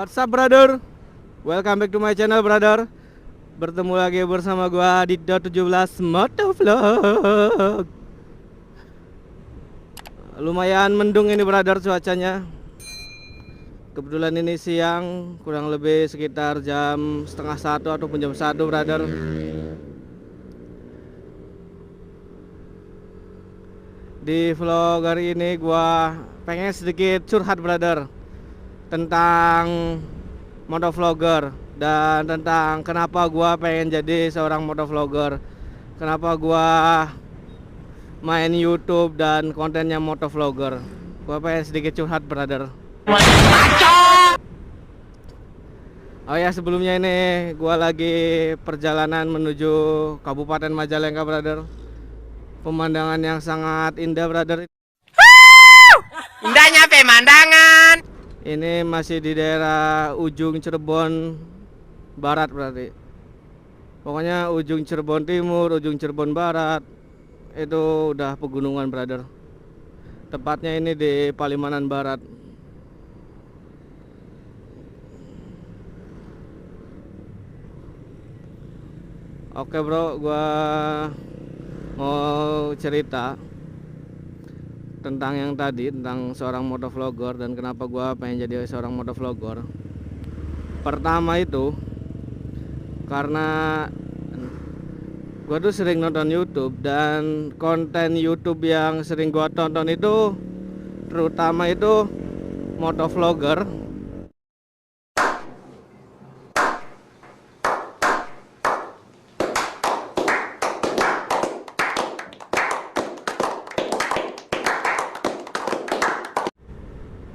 What's up brother? Welcome back to my channel brother. Bertemu lagi bersama gua di Dot17 Motovlog. Lumayan mendung ini brother cuacanya. Kebetulan ini siang, kurang lebih sekitar jam setengah satu ataupun jam 1 brother. Di vlog hari ini gua pengen sedikit curhat brother tentang motovlogger dan tentang kenapa gua pengen jadi seorang motovlogger, kenapa gua main YouTube dan kontennya motovlogger. Gua pengen sedikit curhat brother. Oh ya, sebelumnya ini gua lagi perjalanan menuju Kabupaten Majalengka brother. Pemandangan yang sangat indah brother. Indahnya pemandangan. Ini masih di daerah ujung Cirebon Barat berarti. Pokoknya ujung Cirebon Timur, ujung Cirebon Barat itu udah pegunungan brother. Tepatnya ini di Palimanan Barat. Oke bro, gua mau cerita tentang yang tadi, tentang seorang motovlogger dan kenapa gua pengen jadi seorang motovlogger. Pertama itu karena gua tuh sering nonton YouTube, dan konten YouTube yang sering gua tonton itu terutama itu motovlogger.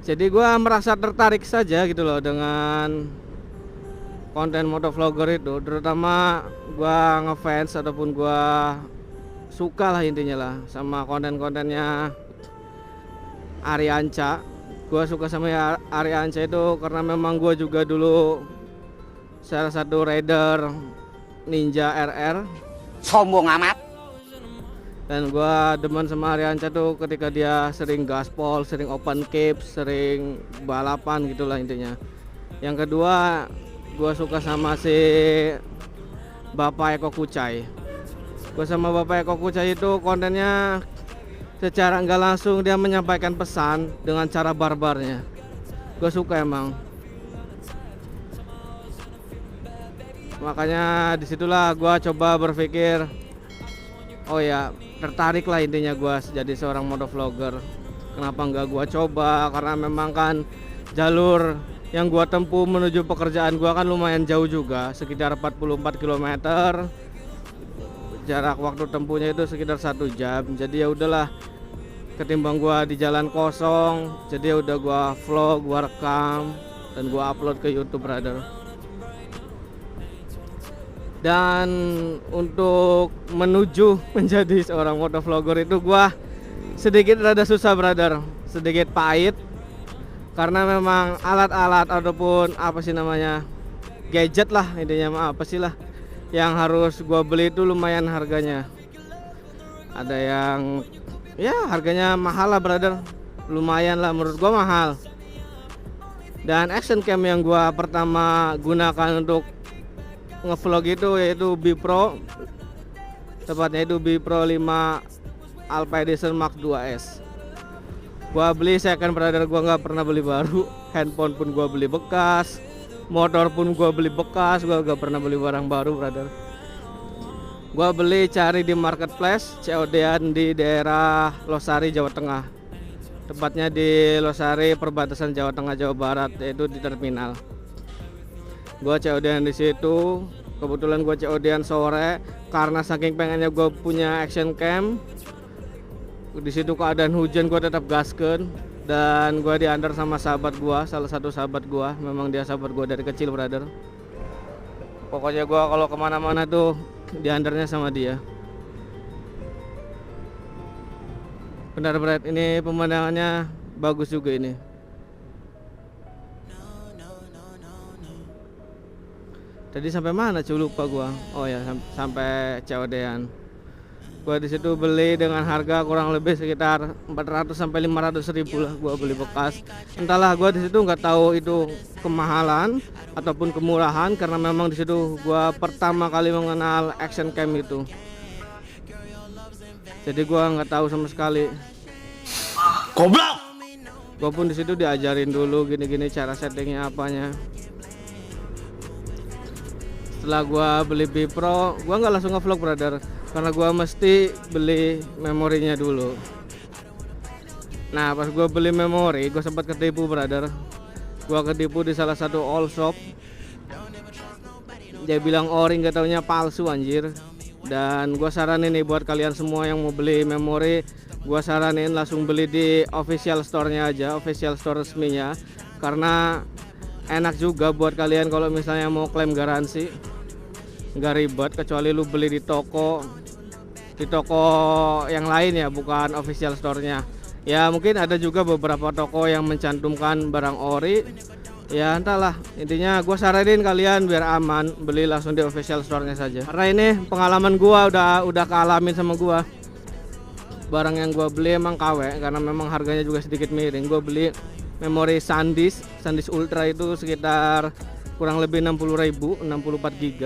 Jadi gua merasa tertarik saja gitu loh dengan konten motovlogger itu, terutama gua ngefans ataupun gua suka lah intinya lah sama konten-kontennya Arianca. Gua suka sama Arianca itu karena memang gua juga dulu salah satu rider Ninja RR. Sombong amat. Dan gua demen sama Arianca tuh ketika dia sering gaspol, sering open cape, sering balapan gitulah intinya. Yang kedua, gua suka sama si Bapak Eko Kucai. Gua sama Bapak Eko Kucai itu kontennya secara nggak langsung dia menyampaikan pesan dengan cara barbarnya. Gua suka emang. Makanya disitulah gua coba berpikir, oh ya, tertarik lah intinya gua jadi seorang motovlogger. Kenapa nggak gua coba? Karena memang kan jalur yang gua tempuh menuju pekerjaan gua kan lumayan jauh juga, sekitar 44 km. Jarak waktu tempuhnya itu sekitar 1 jam. Jadi ya udahlah, ketimbang gua di jalan kosong, jadi ya udah gua vlog, gua rekam dan gua upload ke YouTube brother. Dan untuk menuju menjadi seorang motovlogger itu gua sedikit rada susah brother, sedikit pahit, karena memang alat-alat ataupun apa sih namanya, gadget lah intinya, apa sih lah yang harus gua beli itu lumayan harganya. Ada yang ya harganya mahal lah brother, lumayan lah menurut gua mahal. Dan action cam yang gua pertama gunakan untuk ngevlog itu yaitu Bipro, tepatnya itu Bipro 5 Alpha Edition Mark 2S. Gua beli second brother, gua nggak pernah beli baru. Handphone pun gua beli bekas, motor pun gua beli bekas, gua nggak pernah beli barang baru brother. Gua beli cari di marketplace, COD-an di daerah Losari Jawa Tengah, tepatnya di Losari perbatasan Jawa Tengah Jawa Barat, yaitu di terminal. Gua COD-an di situ. Kebetulan gua COD-an sore karena saking pengennya gua punya action cam. Di situ keadaan hujan, gua tetap gaskeun dan gua diantar sama sahabat gua, salah satu sahabat gua. Memang dia sahabat gua dari kecil brother. Pokoknya gua kalau kemana-mana tuh diantarnya sama dia. Benar berat, ini pemandangannya bagus juga ini. Tadi sampai mana cuy, lupa gua. Oh ya, sampai COD-an. Gua di situ beli dengan harga kurang lebih sekitar 400 sampai 500 ribu lah. Gua beli bekas. Entahlah, gua di situ nggak tahu itu kemahalan ataupun kemurahan, karena memang di situ gua pertama kali mengenal action cam itu. Jadi gua nggak tahu sama sekali. Goblok. Gua pun di situ diajarin dulu gini-gini cara settingnya apanya. Setelah gua beli B Pro, gua nggak langsung nge-vlog brother, karena gua mesti beli memorinya dulu. Nah, pas gua beli memori, gua sempat ketipu brother. Gua ketipu di salah satu all shop. Dia bilang ori, nggak taunya palsu anjir. Dan gua saranin nih buat kalian semua yang mau beli memori, gua saranin langsung beli di official store-nya aja, official store resminya, karena enak juga buat kalian kalau misalnya mau klaim garansi. Nggak ribet, kecuali lu beli di toko yang lain ya, bukan official store-nya. Ya mungkin ada juga beberapa toko yang mencantumkan barang ori. Ya entahlah, intinya gue saranin kalian biar aman beli langsung di official store-nya saja. Karena ini pengalaman gue udah kealamin sama gue. Barang yang gue beli emang KW, karena memang harganya juga sedikit miring. Gue beli memori SanDisk Ultra itu sekitar kurang lebih 60.000, 64 GB.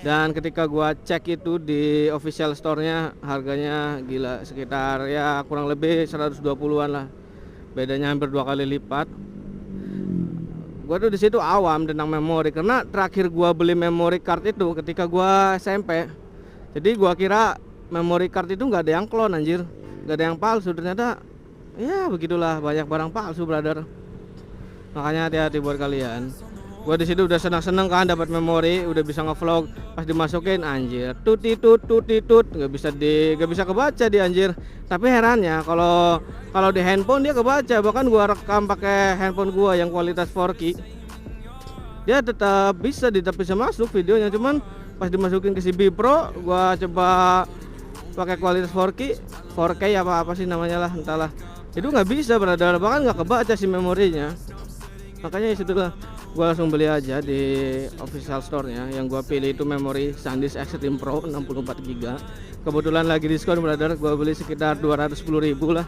Dan ketika gua cek itu di official store-nya harganya gila, sekitar ya kurang lebih 120-an lah. Bedanya hampir 2 kali lipat. Gua tuh di situ awam tentang memori, karena terakhir gua beli memory card itu ketika gua SMP. Jadi gua kira memory card itu nggak ada yang klon anjir, nggak ada yang palsu. Ternyata ya begitulah, banyak barang palsu brother. Makanya hati-hati buat kalian. Gua di situ udah senang-senang kan dapat memori, udah bisa ngevlog. Pas dimasukin anjir, tut nggak bisa kebaca di anjir. Tapi herannya kalau di handphone dia kebaca. Bahkan gua rekam pakai handphone gua yang kualitas 4K, dia tetap bisa masuk videonya. Cuman pas dimasukin ke si B Pro, gua coba pakai kualitas 4K apa sih namanya lah, entahlah. Itu nggak bisa brother, bahkan nggak kebaca si memorinya. Makanya situlah gua langsung beli aja di official store-nya. Yang gua pilih itu memori SanDisk Extreme Pro 64 GB. Kebetulan lagi diskon brother, gua beli sekitar 210.000 lah.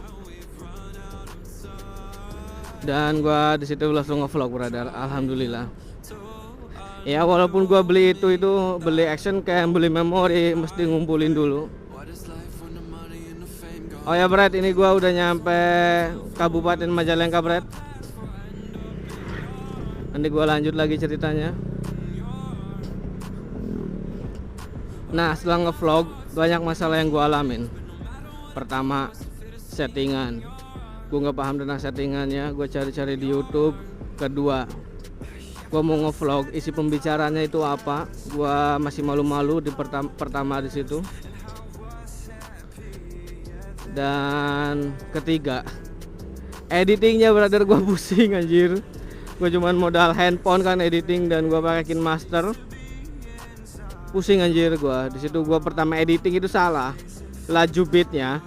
Dan gua di situ langsung nge-vlog brother, alhamdulillah. Ya walaupun gua beli itu beli action cam, beli memori, mesti ngumpulin dulu. Oh ya Brad, ini gua udah nyampe Kabupaten Majalengka Brad. Nanti gua lanjut lagi ceritanya. Nah setelah ngevlog, banyak masalah yang gua alamin. Pertama, settingan. Gua nggak paham tentang settingannya, gua cari-cari di YouTube. Kedua, gua mau ngevlog, isi pembicaranya itu apa? Gua masih malu-malu di pertama di situ. Dan ketiga, editingnya brother, gua pusing anjir. Gue cuman modal handphone kan editing, dan gue pakai KineMaster. Pusing anjir gue. Di situ gue pertama editing itu salah. Laju beatnya.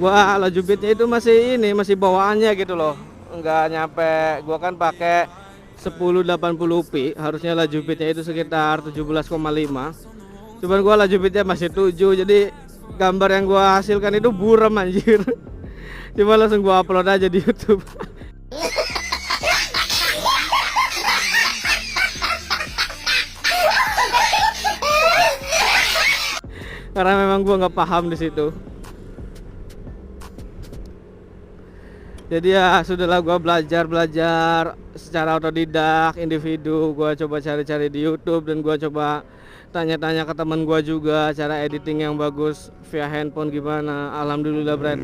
Laju beatnya itu masih bawaannya gitu loh. Enggak nyampe. Gue kan pakai 1080p. Harusnya laju beatnya itu sekitar 17,5. Cuman gue laju beatnya masih 7. Jadi gambar yang gue hasilkan itu buram anjir. Cuma langsung gue upload aja di YouTube. Karena memang gua nggak paham di situ. Jadi ya sudahlah, gua belajar secara otodidak, individu. Gua coba cari-cari di YouTube, dan gua coba tanya-tanya ke teman gua juga cara editing yang bagus via handphone gimana. Alhamdulillah Brad,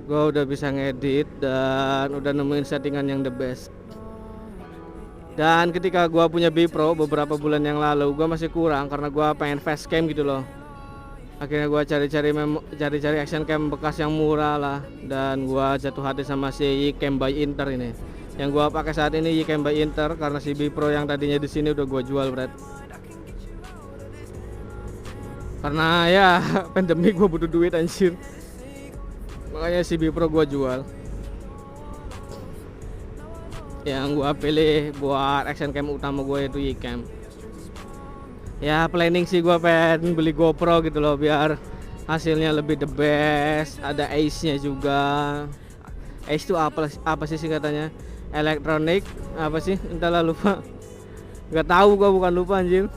gua udah bisa ngedit dan udah nemuin settingan yang the best. Dan ketika gua punya B Pro beberapa bulan yang lalu, gua masih kurang karena gua pengen facecam gitu loh. Akhirnya gua cari-cari action cam bekas yang murah lah, dan gua jatuh hati sama si Yicam by Inter ini. Yang gua pakai saat ini Yicam by Inter, karena si B Pro yang tadinya di sini udah gua jual Brad. Karena ya pandemi gua butuh duit anjir. Makanya si B Pro gua jual. Yang gua pilih buat action cam utama gua itu Yicam. Ya planning sih gua pengen beli GoPro gitu loh, biar hasilnya lebih the best. Ada Ace-nya juga. Ace itu apa sih singkatannya? Electronic apa sih? Entahlah, lupa. Gak tahu, gua bukan lupa anjir.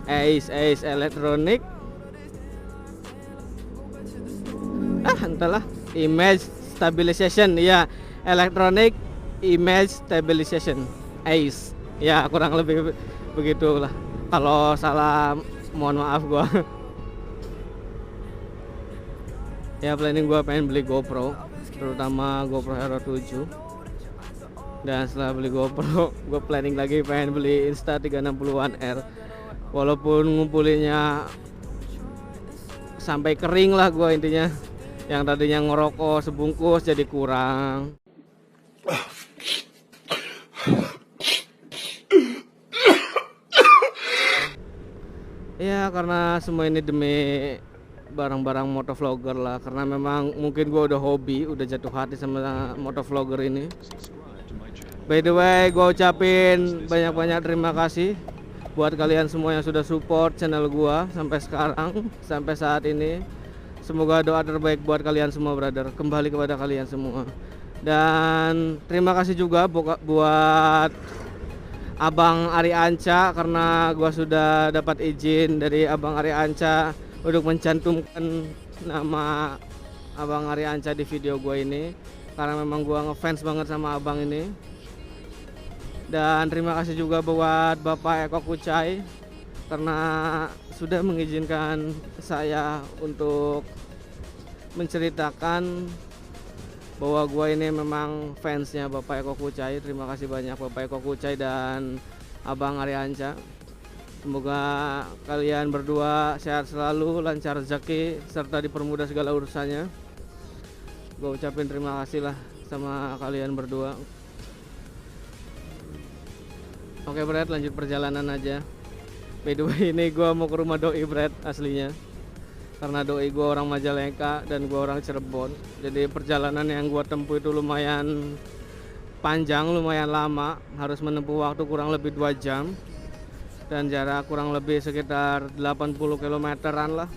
Ace Electronic. Entahlah. Image Stabilization, ya. Electronic Image Stabilization, Ace. Ya kurang lebih begitulah. Kalau salah mohon maaf gua. Ya planning gua pengen beli GoPro, terutama GoPro Hero 7. Dan setelah beli GoPro, gua planning lagi pengen beli Insta360 One R. Walaupun ngumpulinnya sampai kering lah gua intinya. Yang tadinya ngerokok sebungkus jadi kurang. Ya karena semua ini demi barang-barang motovlogger lah, karena memang mungkin gua udah hobi, udah jatuh hati sama motovlogger ini. By the way, gua ucapin banyak-banyak terima kasih buat kalian semua yang sudah support channel gua sampai sekarang, sampai saat ini. Semoga doa terbaik buat kalian semua, brother, kembali kepada kalian semua. Dan terima kasih juga buat Abang Ari Anca, karena gua sudah dapat izin dari Abang Ari Anca untuk mencantumkan nama Abang Ari Anca di video gua ini, karena memang gua ngefans banget sama abang ini. Dan terima kasih juga buat Bapak Eko Kucai karena sudah mengizinkan saya untuk menceritakan bahwa gua ini memang fansnya Bapak Eko Kucai. Terima kasih banyak Bapak Eko Kucai dan Abang Ari Anca. Semoga kalian berdua sehat selalu, lancar rezeki, serta dipermudah segala urusannya. Gue ucapin terima kasih lah sama kalian berdua. Oke Brad, lanjut perjalanan aja. By the way, ini gue mau ke rumah doi Brad aslinya, karena doi gue orang Majalengka dan gue orang Cirebon. Jadi perjalanan yang gue tempuh itu lumayan panjang, lumayan lama. Harus menempuh waktu kurang lebih 2 jam dan jarak kurang lebih sekitar 80 kilometeran lah.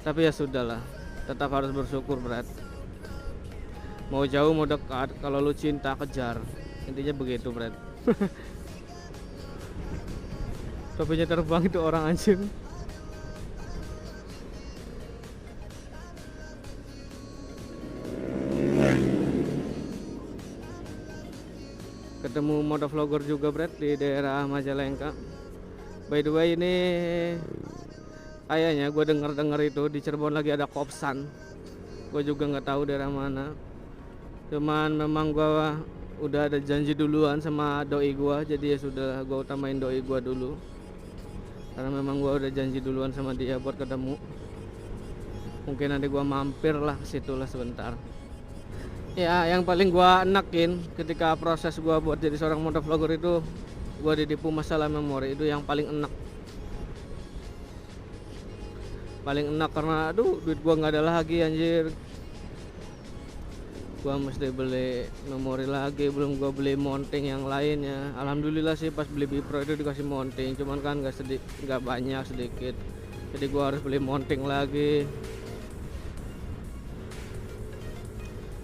Tapi ya sudahlah, tetap harus bersyukur Brad. Mau jauh mau dekat, kalau lu cinta kejar. Intinya begitu Brad. Topinya terbang itu orang anjing. Ketemu motovlogger juga Brad di daerah Majalengka. By the way, ini kayaknya gue denger itu di Cirebon lagi ada kopsan. Gue juga nggak tahu daerah mana. Cuman memang gue udah ada janji duluan sama doi gue, jadi ya sudah gue utamain doi gue dulu. Karena memang gue udah janji duluan sama dia buat ketemu. Mungkin nanti gue mampir lah ke situ lah sebentar. Ya yang paling gue enakin ketika proses gue buat jadi seorang motovlogger itu, gue ditipu masalah memori. Itu yang paling enak. Paling enak karena aduh duit gue nggak ada lagi anjir. Gua mesti beli memori lagi, belum gua beli mounting yang lainnya. Alhamdulillah sih pas beli Bipro itu dikasih mounting, cuman kan nggak banyak, sedikit. Jadi gua harus beli mounting lagi.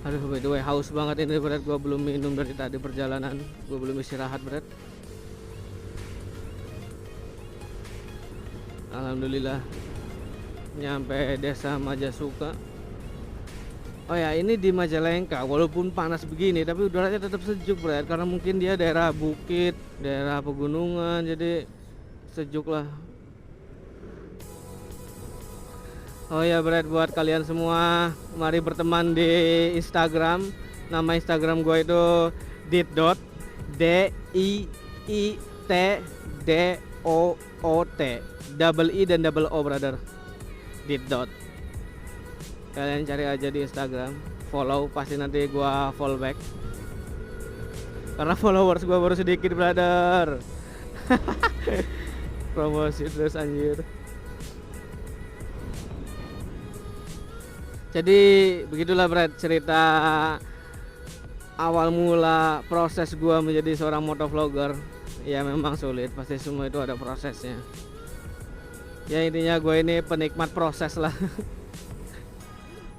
Aduh, by the way, haus banget ini berat. Gua belum minum dari tadi perjalanan, gua belum istirahat berat. Alhamdulillah nyampe desa Majasuka. Oh ya, ini di Majalengka, walaupun panas begini tapi udaranya tetap sejuk Brad, karena mungkin dia daerah bukit, daerah pegunungan, jadi sejuk lah. Oh ya Brad, buat kalian semua, mari berteman di Instagram. Nama Instagram gue itu dit.diitdot. Double I dan double O brother. dit.dot. Kalian cari aja di Instagram, follow, pasti nanti gua follow back. Karena followers gua baru sedikit brother. Promosi terus anjir. Jadi begitulah Brad cerita awal mula proses gua menjadi seorang motovlogger. Ya memang sulit, pasti semua itu ada prosesnya. Ya intinya gue ini penikmat proses lah.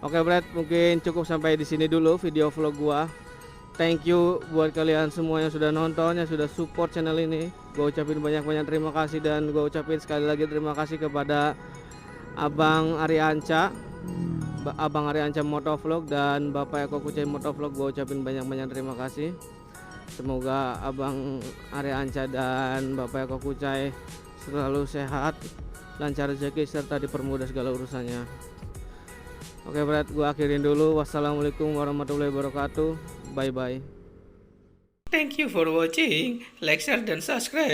Oke Brad, mungkin cukup sampai di sini dulu video vlog gue. Thank you buat kalian semua yang sudah nonton, yang sudah support channel ini. Gue ucapin banyak-banyak terima kasih, dan gue ucapin sekali lagi terima kasih kepada Abang Arianca, Abang Arianca Motovlog dan Bapak Eko Kucai Motovlog. Gue ucapin banyak-banyak terima kasih. Semoga Abang Arianca dan Bapak Eko Kucai selalu sehat, lancar rezeki, serta dipermudah segala urusannya. Oke Brad, gue akhirin dulu. Wassalamualaikum warahmatullahi wabarakatuh. Bye bye. Thank you for watching. Like, share, dan subscribe.